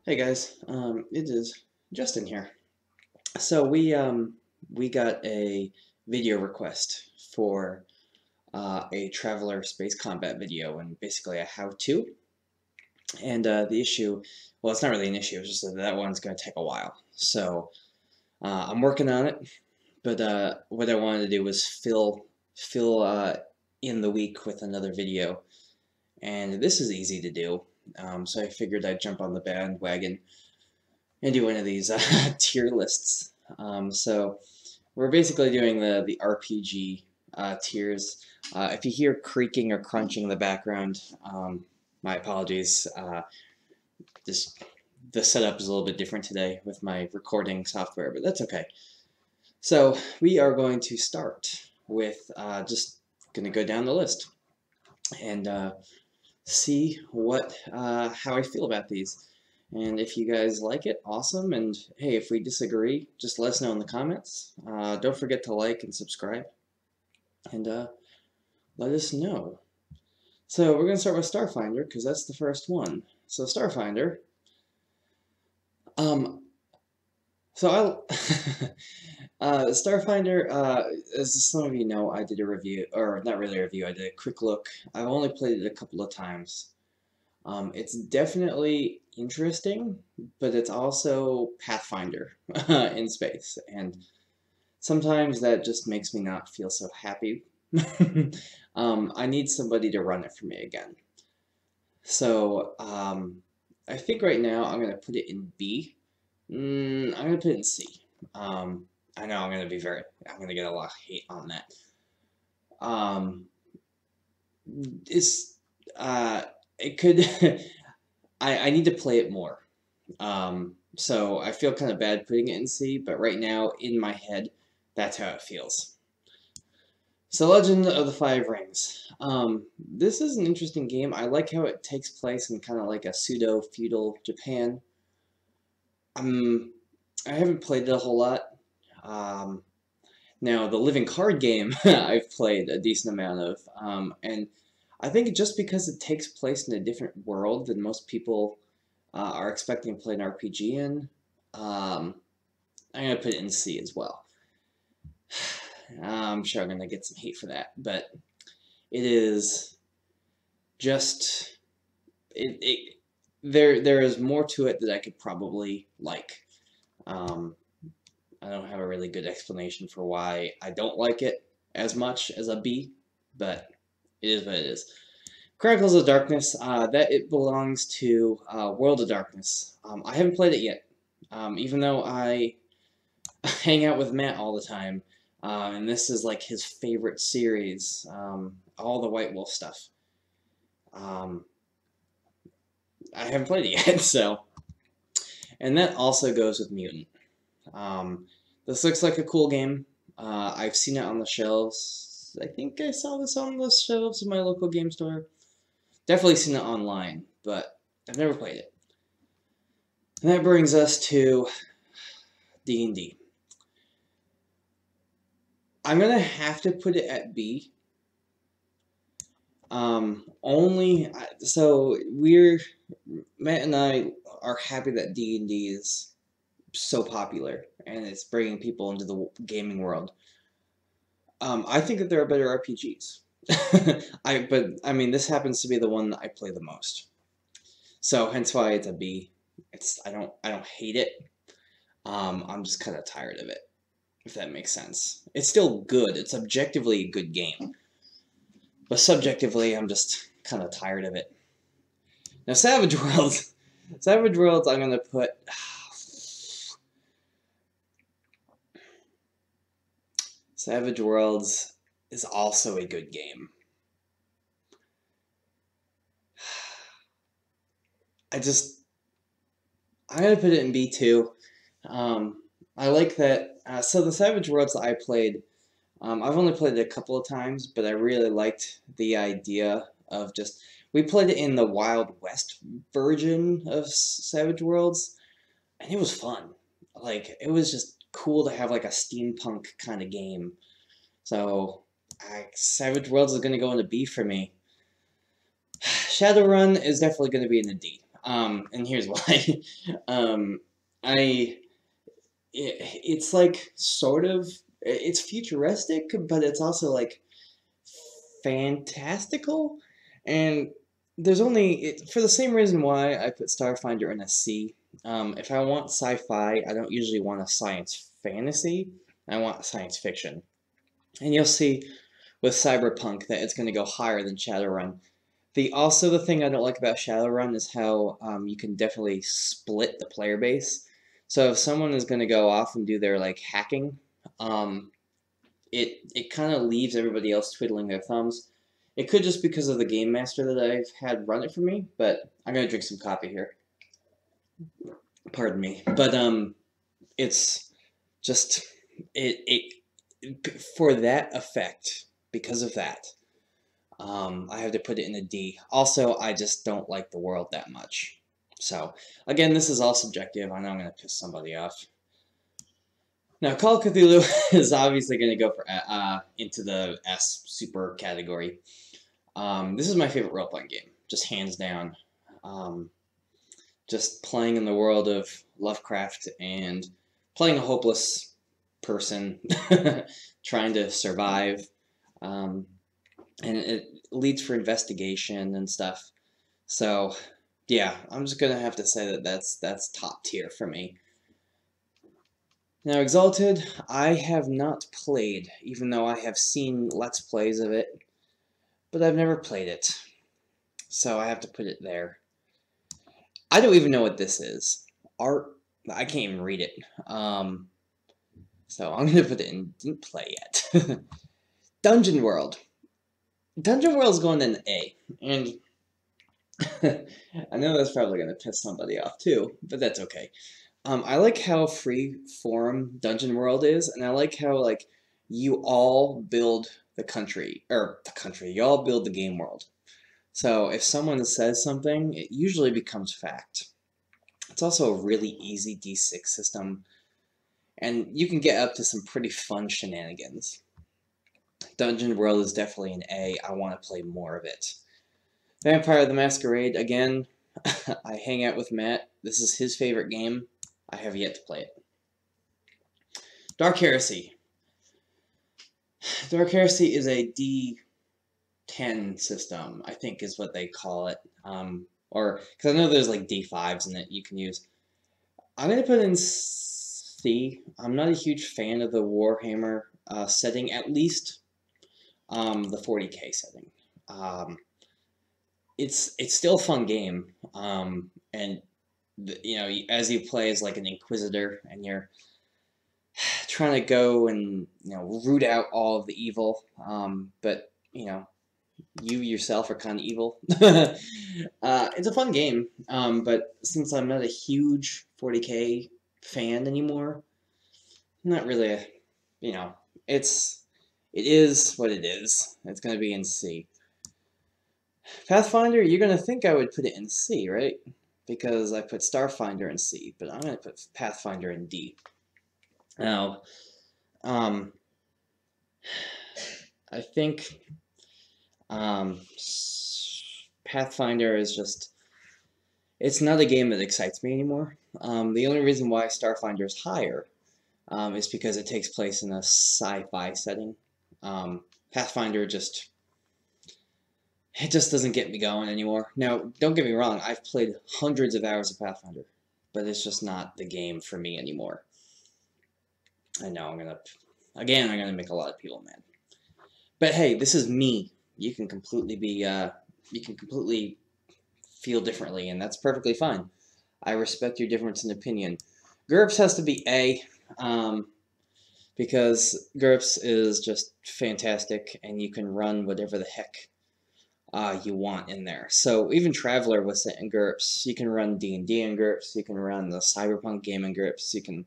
Hey guys, it is Justin here. So we got a video request for a Traveler space combat video and basically a how-to. And the issue, well, it's not really an issue. It's just that that one's going to take a while. So I'm working on it. But what I wanted to do was fill in the week with another video, and this is easy to do. So I figured I'd jump on the bandwagon and do one of these tier lists. So we're basically doing the RPG tiers. If you hear creaking or crunching in the background, my apologies. This the setup is a little bit different today with my recording software, but that's okay. So we are going to start with just going to go down the list and see how I feel about these. And if you guys like it, awesome. And hey, if we disagree, just let us know in the comments. Don't forget to like and subscribe. And let us know. So we're going to start with Starfinder, because that's the first one. So Starfinder. Um, so Starfinder, as some of you know, I did a review, or not really a review, I did a quick look. I've only played it a couple of times. It's definitely interesting, but it's also Pathfinder in space, and sometimes that just makes me not feel so happy. I need somebody to run it for me again. So I think right now I'm going to put it in B. I'm going to put it in C. I know I'm going to get a lot of hate on that. It's it could I need to play it more. So I feel kind of bad putting it in C, but right now in my head, that's how it feels. So Legend of the Five Rings. This is an interesting game. I like how it takes place in kind of like a pseudo-feudal Japan. I haven't played it a whole lot. Now, the Living Card game I've played a decent amount of, and I think just because it takes place in a different world than most people are expecting to play an RPG in, I'm going to put it in C as well. I'm sure I'm going to get some hate for that, but it is just there is more to it that I could probably like. I don't have a really good explanation for why I don't like it as much as a B, but it is what it is. Chronicles of Darkness, that it belongs to World of Darkness. I haven't played it yet, even though I hang out with Matt all the time, and this is like his favorite series, all the White Wolf stuff. I haven't played it yet, so. And that also goes with Mutant. This looks like a cool game. I've seen it on the shelves. I think I saw this on the shelves of my local game store. Definitely seen it online, but I've never played it. And that brings us to D&D. I'm going to have to put it at B. So Matt and I are happy that D&D is so popular and it's bringing people into the gaming world. I think that there are better RPGs. But I mean, this happens to be the one that I play the most. So hence why it's a B. I don't hate it. I'm just kind of tired of it, if that makes sense. It's still good. It's objectively a good game. But subjectively, I'm just kind of tired of it. Now, Savage Worlds. Savage Worlds, I'm going to put... Savage Worlds is also a good game. I'm going to put it in B2. I like that. So the Savage Worlds that I played, I've only played it a couple of times, but I really liked the idea of just... We played it in the Wild West version of Savage Worlds, and it was fun. Like, it was just cool to have like a steampunk kind of game. So, Savage Worlds is going to go into B for me. Shadowrun is definitely going to be in the D. And here's why. um, it's like sort of, it's futuristic, but it's also like fantastical, and there's only for the same reason why I put Starfinder in a C. If I want sci-fi, I don't usually want a science fantasy. I want science fiction, and you'll see with Cyberpunk that it's going to go higher than Shadowrun. The thing I don't like about Shadowrun is how you can definitely split the player base. So if someone is going to go off and do their like hacking, um, it kind of leaves everybody else twiddling their thumbs. It could just because of the game master that I've had run it for me, but I'm gonna drink some coffee here. Pardon me, but it's just it for that effect. Because of that, I have to put it in a D. Also, I just don't like the world that much. So again, this is all subjective. I know I'm gonna piss somebody off. Now, Call of Cthulhu is obviously going to go for into the S super category. This is my favorite role-playing game, just hands down. Just playing in the world of Lovecraft and playing a hopeless person trying to survive, and it leads for investigation and stuff. So, yeah, I'm just gonna have to say that that's top tier for me. Now, Exalted, I have not played, even though I have seen Let's Plays of it, but I've never played it, so I have to put it there. I don't even know what this is. Art, I can't even read it, so I'm going to put it in didn't play yet. Dungeon World. Dungeon World's going in A, and I know that's probably going to piss somebody off too, but that's okay. I like how free form Dungeon World is, and I like how like you all build the country, you all build the game world. So if someone says something, it usually becomes fact. It's also a really easy D6 system, and you can get up to some pretty fun shenanigans. Dungeon World is definitely an A. I want to play more of it. Vampire the Masquerade, again, I hang out with Matt. This is his favorite game. I have yet to play it. Dark Heresy. Dark Heresy is a D10 system, I think is what they call it. Or, because I know there's like D5s in it you can use. I'm going to put in C. I'm not a huge fan of the Warhammer setting, at least the 40k setting. It's still a fun game, and you know, as you play as like an inquisitor, and you're trying to go and root out all of the evil, but you yourself are kind of evil. It's a fun game, but since I'm not a huge 40k fan anymore, I'm not really a, it is what it is. It's gonna be in C. Pathfinder, you're gonna think I would put it in C, right? Because I put Starfinder in C, but I'm gonna put Pathfinder in D. Now, I think Pathfinder is just, it's not a game that excites me anymore. The only reason why Starfinder is higher is because it takes place in a sci-fi setting. Pathfinder it just doesn't get me going anymore. Now, don't get me wrong, I've played hundreds of hours of Pathfinder, but it's just not the game for me anymore. I know I'm gonna make a lot of people mad. But hey, this is me. You can completely feel differently, and that's perfectly fine. I respect your difference in opinion. GURPS has to be A, because GURPS is just fantastic, and you can run whatever the heck you want in there. So even Traveller was set in GURPS. You can run D&D in GURPS. You can run the Cyberpunk game in GURPS. You can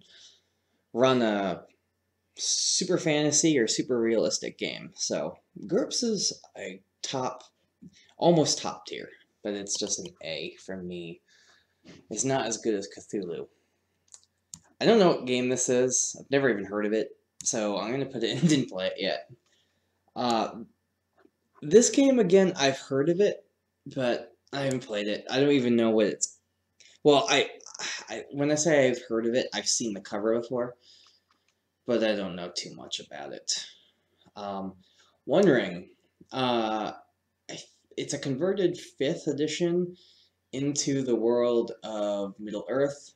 run a super fantasy or super realistic game. So GURPS is a almost top tier, but it's just an A for me. It's not as good as Cthulhu. I don't know what game this is. I've never even heard of it, so I'm going to put it in. Didn't play it yet. This game, again, I've heard of it, but I haven't played it. I don't even know what it's Well, when I say I've heard of it, I've seen the cover before, but I don't know too much about it. Um, Wondering, uh, it's a converted 5th edition into the world of Middle Earth.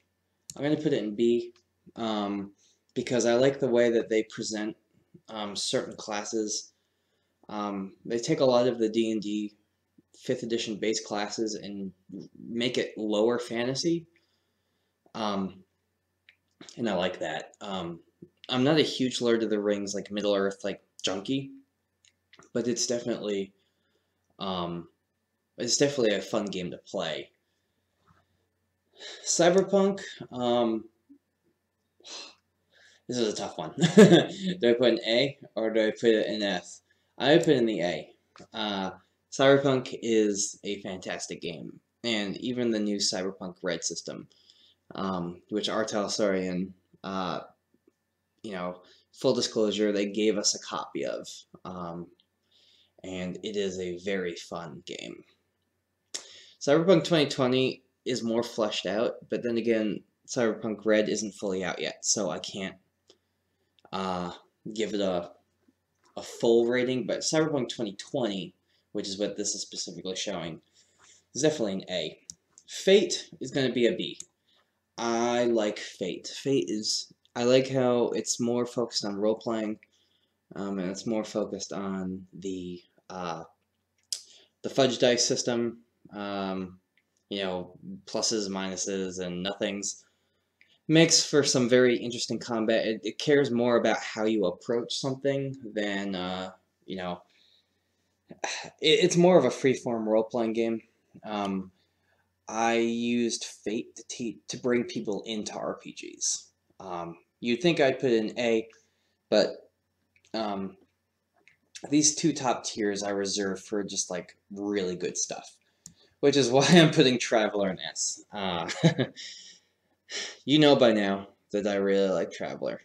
I'm going to put it in B, because I like the way that they present certain classes. They take a lot of the D&D 5th edition base classes and make it lower fantasy, um, and I like that. I'm not a huge Lord of the Rings, like Middle Earth, like junkie, but um, it's definitely a fun game to play. Cyberpunk, um, this is a tough one. Do I put an A or do I put it in S? I put in the A. Uh, Cyberpunk is a fantastic game, and even the new Cyberpunk Red system, which R. Talsorian, uh, full disclosure, they gave us a copy of, and it is a very fun game. Cyberpunk 2020 is more fleshed out, but then again, Cyberpunk Red isn't fully out yet, so I can't uh, give it a full rating, but Cyberpunk 2020, which is what this is specifically showing, is definitely an A. Fate is going to be a B. I like Fate. I like how it's more focused on role-playing, and it's more focused on the fudge dice system, pluses, minuses, and nothings. Makes for some very interesting combat. It cares more about how you approach something than, it's more of a free-form role-playing game. I used Fate to bring people into RPGs. You'd think I'd put in A, but um, these two top tiers I reserve for just like really good stuff, which is why I'm putting Traveler in S. You know by now that I really like Traveler.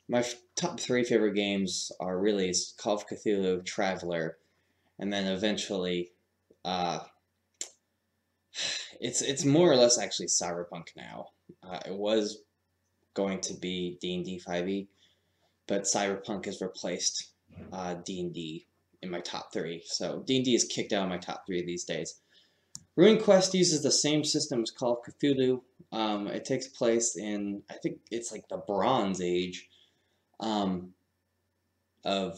My top 3 favorite games are really Call of Cthulhu, Traveler, and then eventually, uh, it's more or less actually Cyberpunk now. It was going to be D&D 5e, but Cyberpunk has replaced D&D in my top 3. So D&D is kicked out of my top 3 these days. RuneQuest uses the same system as Call of Cthulhu. It takes place in, I think it's like the Bronze Age, of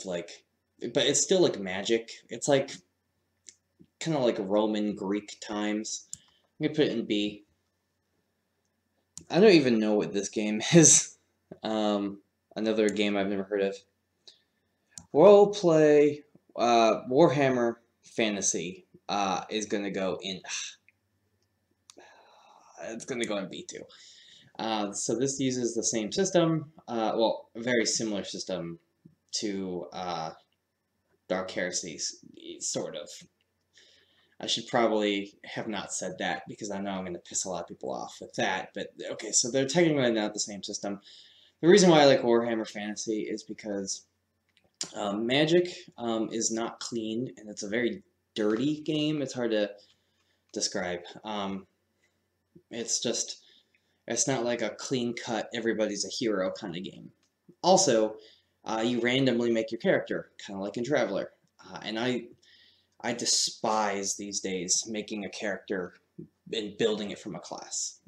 like, but it's still like magic. It's like kind of like Roman Greek times. I'm gonna put it in B. I don't even know what this game is. Another game I've never heard of. Role play, Warhammer Fantasy is gonna go in. It's gonna go in B2. So this uses the same system, well, a very similar system to Dark Heresy, sort of. I should probably have not said that because I know I'm going to piss a lot of people off with that, but okay, so they're technically not the same system. The reason why I like Warhammer Fantasy is because magic is not clean, and it's a very dirty game. It's hard to describe. It's not like a clean-cut, everybody's a hero kind of game. Also, you randomly make your character, kind of like in Traveler. And I despise these days making a character and building it from a class.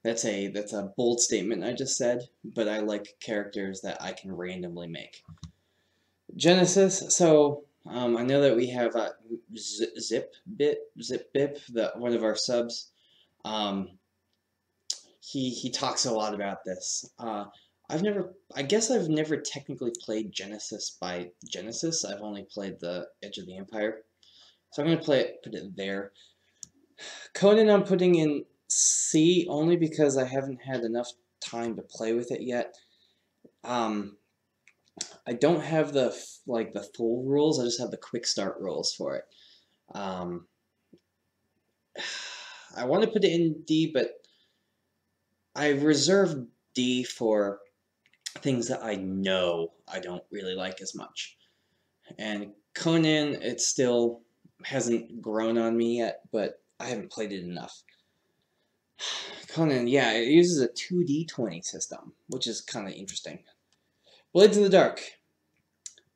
That's a bold statement I just said, but I like characters that I can randomly make. Genesis, so I know that we have ZipBip, one of our subs. He talks a lot about this. I guess I've never technically played Genesis by Genesis. I've only played the Edge of the Empire. So I'm going to put it there. Conan I'm putting in C only because I haven't had enough time to play with it yet. I don't have the full rules. I just have the quick start rules for it. I want to put it in D, but I reserve D for things that I know I don't really like as much. And Conan, it still hasn't grown on me yet, but I haven't played it enough. Conan, yeah, it uses a 2D20 system, which is kind of interesting. Blades in the Dark.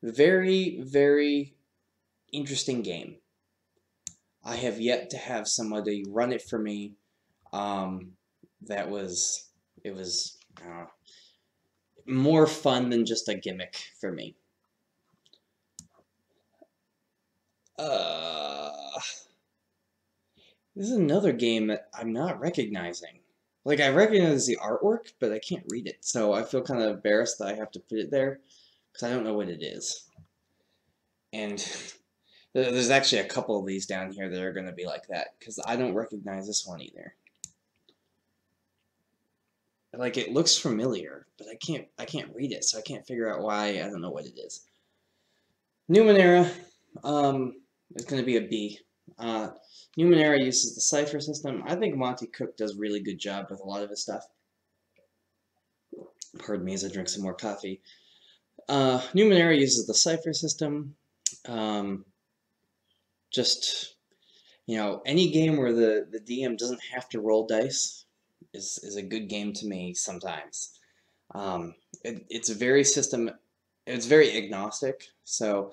Very, very interesting game. I have yet to have somebody run it for me. That was, it was more fun than just a gimmick for me. This is another game that I'm not recognizing. Like, I recognize the artwork, but I can't read it, so I feel kind of embarrassed that I have to put it there, because I don't know what it is. And there's actually a couple of these down here that are going to be like that, because I don't recognize this one either. Like, it looks familiar, but I can't read it, so I can't figure out why. I don't know what it is. Numenera, it's going to be a B. Numenera uses the Cypher system. I think Monty Cook does a really good job with a lot of his stuff. Pardon me as I drink some more coffee. Numenera uses the Cypher system. Just, you know, any game where the DM doesn't have to roll dice is a good game to me sometimes. It's very agnostic, so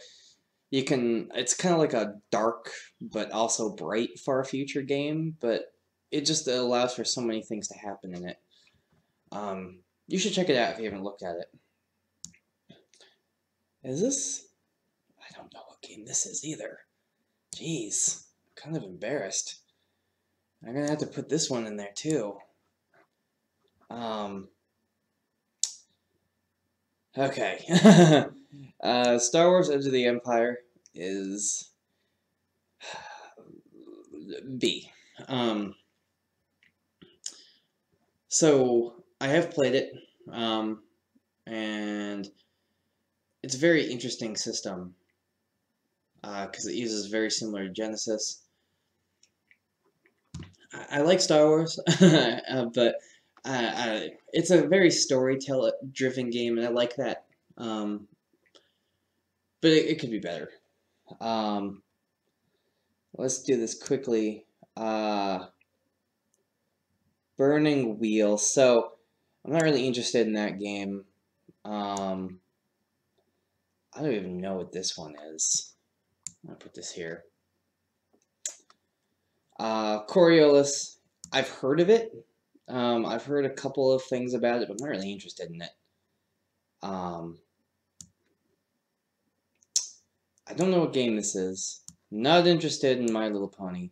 you can, it's kind of like a dark but also bright far future game, but it just allows for so many things to happen in it. You should check it out if you haven't looked at it. Is this? I don't know what game this is either. Jeez, I'm kind of embarrassed. I'm gonna have to put this one in there too. Okay. Star Wars Edge of the Empire is B. So I have played it, and it's a very interesting system because it uses very similar to Genesis. I like Star Wars, but it's a very storyteller-driven game, and I like that. But it could be better. Let's do this quickly. Burning Wheel. So I'm not really interested in that game. I don't even know what this one is. I'll put this here. Coriolis. I've heard of it. I've heard a couple of things about it, but I'm not really interested in it. I don't know what game this is. Not interested in My Little Pony.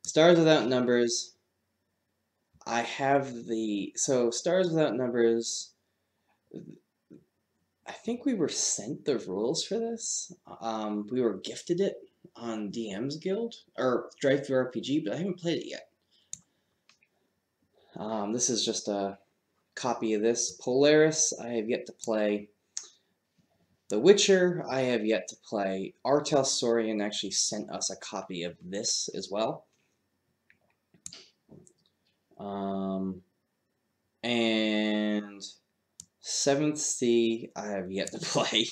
Stars Without Numbers. I have so Stars Without Numbers, I think we were sent the rules for this. We were gifted it on DM's Guild, or Drive-Thru RPG, but I haven't played it yet. This is just a copy of this. Polaris, I have yet to play. The Witcher, I have yet to play. Artel Sorian actually sent us a copy of this as well. And Seventh Sea, I have yet to play.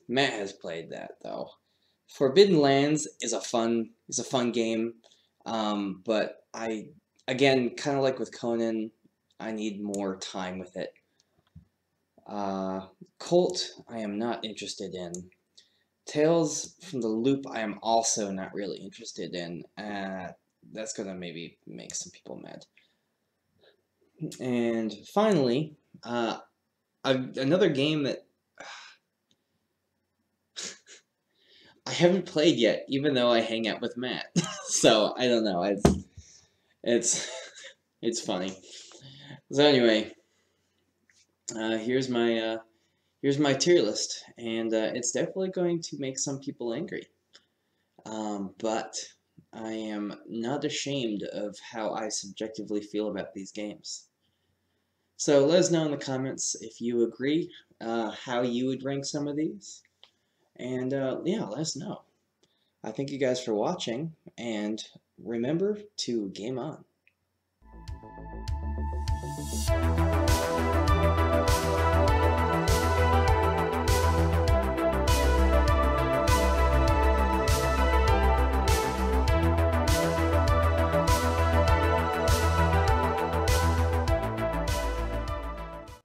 Matt has played that though. Forbidden Lands is a fun game, but again, kind of like with Conan, I need more time with it. Colt, I am not interested in. Tales from the Loop, I am also not really interested in. That's gonna maybe make some people mad. And finally, another game that I haven't played yet, even though I hang out with Matt. So I don't know. It's funny. So anyway, here's my tier list, and it's definitely going to make some people angry. But I am not ashamed of how I subjectively feel about these games. So let us know in the comments if you agree, how you would rank some of these. And yeah, let us know. I thank you guys for watching, and remember to game on.